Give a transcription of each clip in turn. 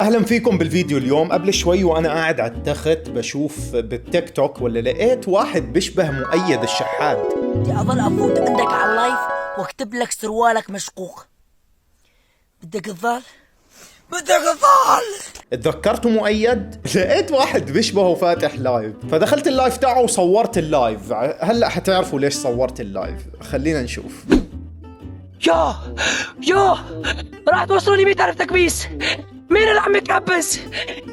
اهلا فيكم بالفيديو اليوم. قبل شوي وانا قاعد على التخت بشوف بالتيك توك ولا لقيت واحد بيشبه مؤيد الشحات. بدي اضل افوت عندك على اللايف واكتب لك سروالك مشقوق. بدك تظل؟ تذكرت مؤيد، لقيت واحد بيشبهه فاتح لايف، فدخلت اللايف تاعه وصورت اللايف. هلا حتعرفوا ليش صورت اللايف، خلينا نشوف. يا راح توصلوني 100,000 تكبيس. مين اللي عم يتكبس؟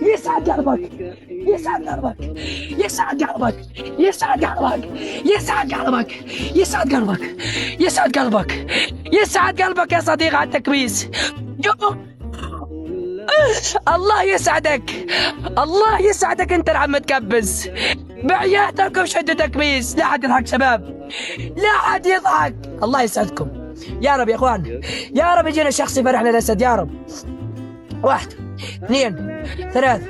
يسعد قلبك، يسعد قلبك، يسعد قلبك، يسعد قلبك، يسعد قلبك، يسعد قلبك، يسعد قلبك، يسعد قلبك يا صديق على التكبيس. الله يسعدك، الله يسعدك. انت اللي عم تكبس بعياتك وشد تكبيس. لا حد يضحك شباب، لا حد يضحك. الله يسعدكم يا رب يا اخوان، يا رب يجينا شخص يفرحنا الاسد يا رب. 1 2 3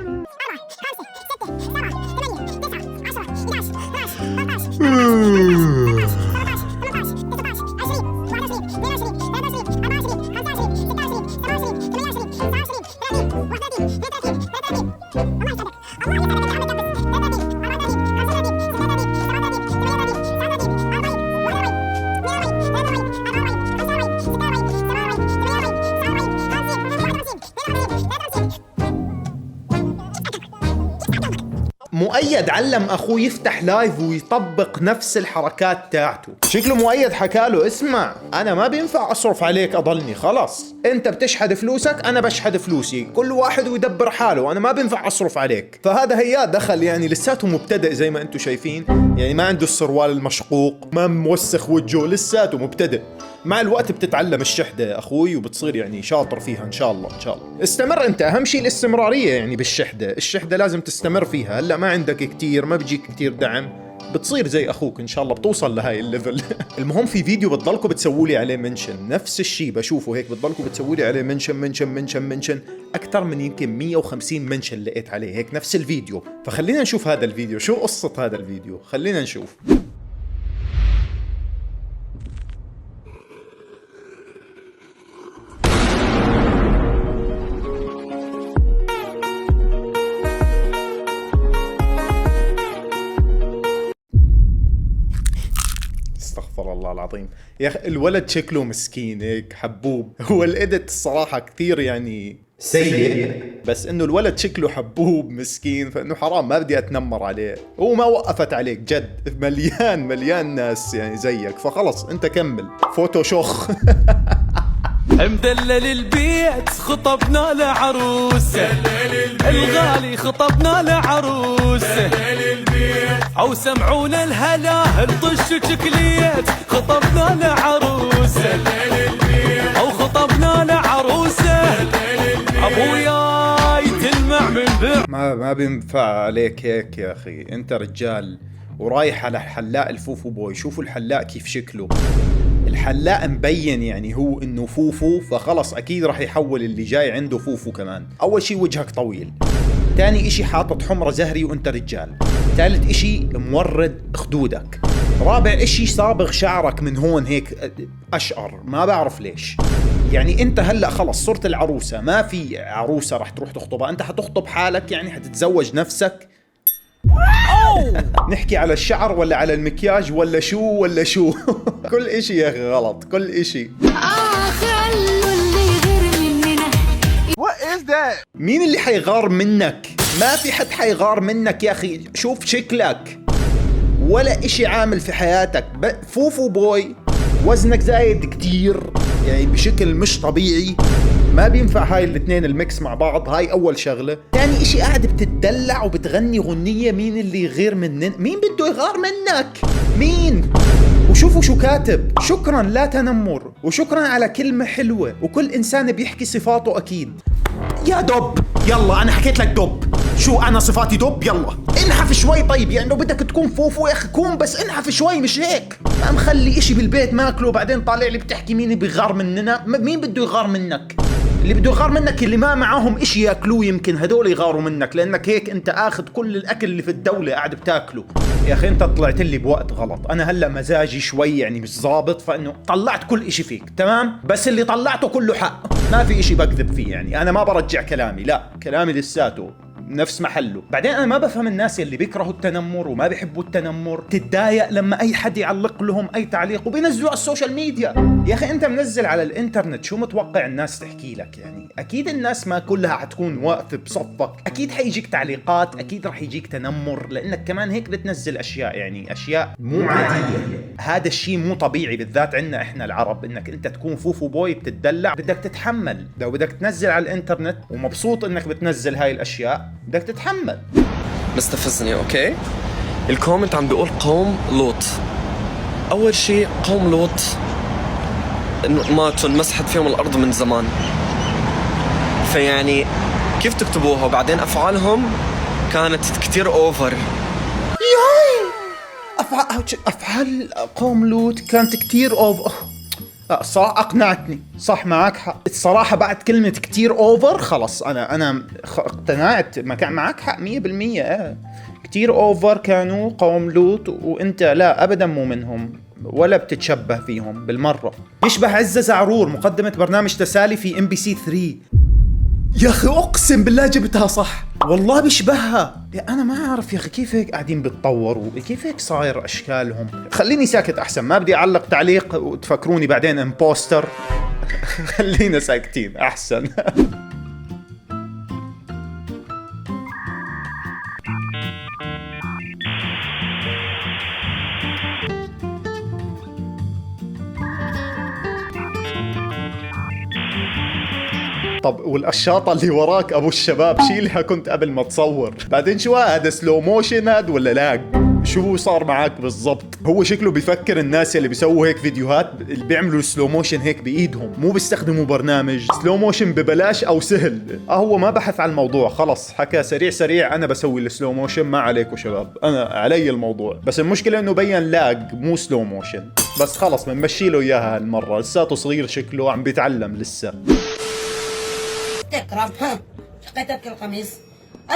مؤيد علم اخوه يفتح لايف ويطبق نفس الحركات تاعته. شكله مؤيد حكاله اسمع، انا ما بينفع اصرف عليك اضلني، خلص انت بتشحد فلوسك انا بشحد فلوسي، كل واحد ويدبر حاله، انا ما بينفع اصرف عليك. فهذا هيا دخل يعني لساته مبتدئ زي ما انتم شايفين، يعني ما عنده السروال المشقوق، ما موسخ وجهه، لساته مبتدئ. مع الوقت بتتعلم الشحدة يا اخوي وبتصير يعني شاطر فيها ان شاء الله. ان شاء الله استمر انت، اهم شيء الاستمرارية يعني بالشحدة. الشحدة لازم تستمر فيها. هلا ما عندك كتير، ما بيجيك كتير دعم، بتصير زي اخوك ان شاء الله، بتوصل لهاي الليفل. المهم في فيديو بتضلكم بتسووا لي عليه منشن، نفس الشيء بشوفه هيك، بتضلكم بتسووا لي عليه منشن اكثر من يمكن 150 منشن لقيت عليه هيك نفس الفيديو. فخلينا نشوف هذا الفيديو، شو قصة هذا الفيديو، خلينا نشوف. استغفر الله العظيم يا اخي، الولد شكله مسكين هيك حبوب. هو الادت الصراحة كثير يعني سيء، بس انه الولد شكله حبوب مسكين، فانه حرام ما بدي اتنمر عليه. هو ما وقفت عليك جد، مليان ناس يعني زيك، فخلص انت كمل. فوتوشوخ. مدلل البيت خطبنا لعروسه، الغالي خطبنا لعروسه، او سمعونا الهلا الطش شكليت، خطبنا لعروسه، او خطبنا لعروسه، ابوياي تلمع من بر. ما بينفع عليك هيك يا اخي، انت رجال ورايح على حلاق الفوفو بوي. شوفوا الحلاق كيف شكله، الحلاق مبين يعني هو انه فوفو، فخلص اكيد راح يحول اللي جاي عنده فوفو كمان. اول شي وجهك طويل، ثاني اشي حاطط حمرة زهري وانت رجال، ثالث اشي مورد خدودك، رابع اشي صابغ شعرك من هون هيك اشقر، ما بعرف ليش. يعني انت هلا خلص صرت العروسة، ما في عروسة راح تروح تخطبها، انت حتخطب حالك يعني، حتتزوج نفسك. نحكي على الشعر ولا على المكياج ولا شو؟ كل اشي يا اخي غلط، كل اشي. مين اللي حيغار منك؟ ما في حد حيغار منك يا اخي، شوف شكلك ولا اشي عامل في حياتك. فوفو بوي، وزنك زايد كتير يعني بشكل مش طبيعي، ما بينفع هاي الاثنين الميكس مع بعض. هاي اول شغلة. ثاني اشي قاعد بتدلع وبتغني غنية، مين اللي يغير منن؟ مين بده يغار منك؟ مين؟ وشوفوا شو كاتب، شكرا لا تنمر، وشكرا على كلمة حلوة، وكل انسان بيحكي صفاته اكيد. يا دب يلا، انا حكيت لك دب، شو انا صفاتي دب؟ يلا انحف شوي. طيب يعني لو بدك تكون فوفو يا اخي كون، بس انحف شوي مش هيك. ما مخلي اشي بالبيت ماكله وبعدين طالع لي بتحكي مين بيغار مننا. مين بده يغار منك؟ اللي بده يغار منك اللي ما معاهم اشي ياكلوه، يمكن هدول يغاروا منك لانك هيك انت اخذ كل الاكل اللي في الدولة قاعد بتاكله. يا اخي انت طلعت لي بوقت غلط، انا هلا مزاجي شوي يعني مش ظابط، فانه طلعت كل اشي فيك تمام، بس اللي طلعته كله حق، ما في اشي بكذب فيه، يعني انا ما برجع كلامي، لا كلامي لساته نفس محله. بعدين انا ما بفهم الناس اللي بيكرهوا التنمر وما بيحبوا التنمر، تتضايق لما اي حد يعلق لهم اي تعليق وبينزلوا على السوشيال ميديا. يا اخي انت منزل على الانترنت، شو متوقع الناس تحكي لك؟ يعني اكيد الناس ما كلها حتكون واقفه بصفك، اكيد حيجيك تعليقات، اكيد رح يجيك تنمر، لانك كمان هيك بتنزل اشياء يعني اشياء مو عاديه. هذا الشيء مو طبيعي، بالذات عندنا احنا العرب، انك انت تكون فوفو بوي بتتدلع، بدك تتحمل. لو بدك تنزل على الانترنت ومبسوط انك بتنزل هاي الاشياء بدك تتحمل. مستفزني اوكي. الكومنت عم بيقول قوم لوط. اول شيء قوم لوط ماتوا انمسحت فيهم الارض من زمان، فيعني كيف تكتبوها؟ وبعدين افعالهم كانت كتير اوفر. افعال قوم لوط كانت كتير اوفر. الصراحة اقنعتني، صح معك حق الصراحة، بعد كلمة كتير اوفر خلص انا اقتنعت، ما كان معك حق 100%. كتير اوفر كانوا قوم لوط، وانت لا ابدا مو منهم ولا بتتشبه فيهم بالمرة. يشبه عزة زعرور مقدمة برنامج تسالي في MBC 3. يا اخي اقسم بالله جبتها صح، والله بيشبهها. انا ما اعرف يا اخي كيف هيك قاعدين بيتطوروا، كيف هيك صاير اشكالهم. خليني ساكت احسن، ما بدي اعلق تعليق وتفكروني بعدين امبوستر. خلينا ساكتين احسن. طب والقشاطة اللي وراك ابو الشباب شيلها كنت قبل ما تصور. بعدين شو هذا سلو موشن هاد ولا لاج؟ شو صار معك بالضبط؟ هو شكله بيفكر الناس اللي بيسووا هيك فيديوهات اللي بيعملوا سلو موشن هيك بايدهم، مو بيستخدموا برنامج سلو موشن ببلاش او سهل. هو ما بحث عن الموضوع، خلص حكى سريع سريع انا بسوي السلو موشن، ما عليكم شباب انا علي الموضوع. بس المشكلة انه بين لاج مو سلو موشن، بس خلص بنمشي له اياها هالمرة، لساته صغير شكله عم بيتعلم لسه. تكرم شقيتك القميص،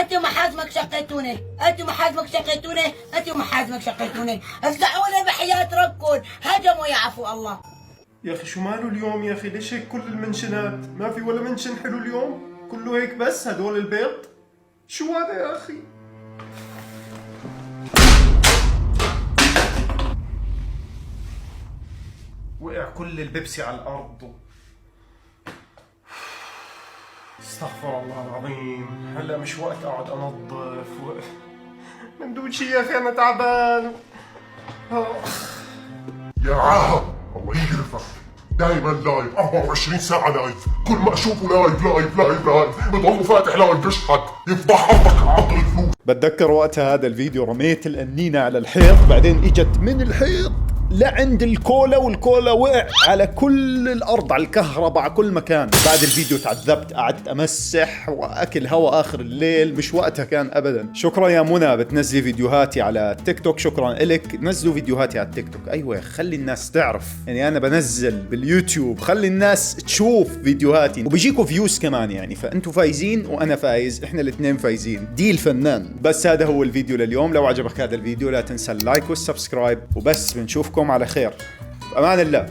انت ومحازمك شقيتوني، انت ومحازمك شقيتوني، انت ومحازمك شقيتوني، افزعوني بحياة ربكم، هجموا يا عفو الله. يا اخي شو ماله اليوم يا اخي؟ ليش هيك كل المنشنات؟ ما في ولا منشن حلو اليوم؟ كله هيك بس هدول البيض؟ شو هذا يا اخي؟ وقع كل البيبسي على الارض. استغفر الله العظيم، هلا مش وقت اقعد انظف مندوب يا اخي انا تعبان. يا عاهر الله يقرفك، دايما لايف 24 ساعة لايف، كل ما اشوفه لايف لايف لايف لايف بضل فاتح لايف بشحت يفضح حظك عطر الفلوس. بتذكر وقتها هذا الفيديو رميت القنينة على الحيط، بعدين اجت من الحيط لعند الكولا، والكولا وقع على كل الارض، على الكهرباء، على كل مكان. بعد الفيديو تعذبت، قعدت امسح واكل هوا اخر الليل، مش وقتها كان ابدا. شكرا يا منى بتنزلي فيديوهاتي على التيك توك، شكرا الك. نزلوا فيديوهاتي على التيك توك، ايوه خلي الناس تعرف، يعني انا بنزل باليوتيوب، خلي الناس تشوف فيديوهاتي وبيجيكوا فيوز كمان يعني، فانتوا فايزين وانا فايز، احنا الاثنين فايزين، ديل فنان. بس هذا هو الفيديو لليوم، لو عجبك هذا الفيديو لا تنسى اللايك والسبسكرايب، وبس بنشوفكم على خير، امان الله.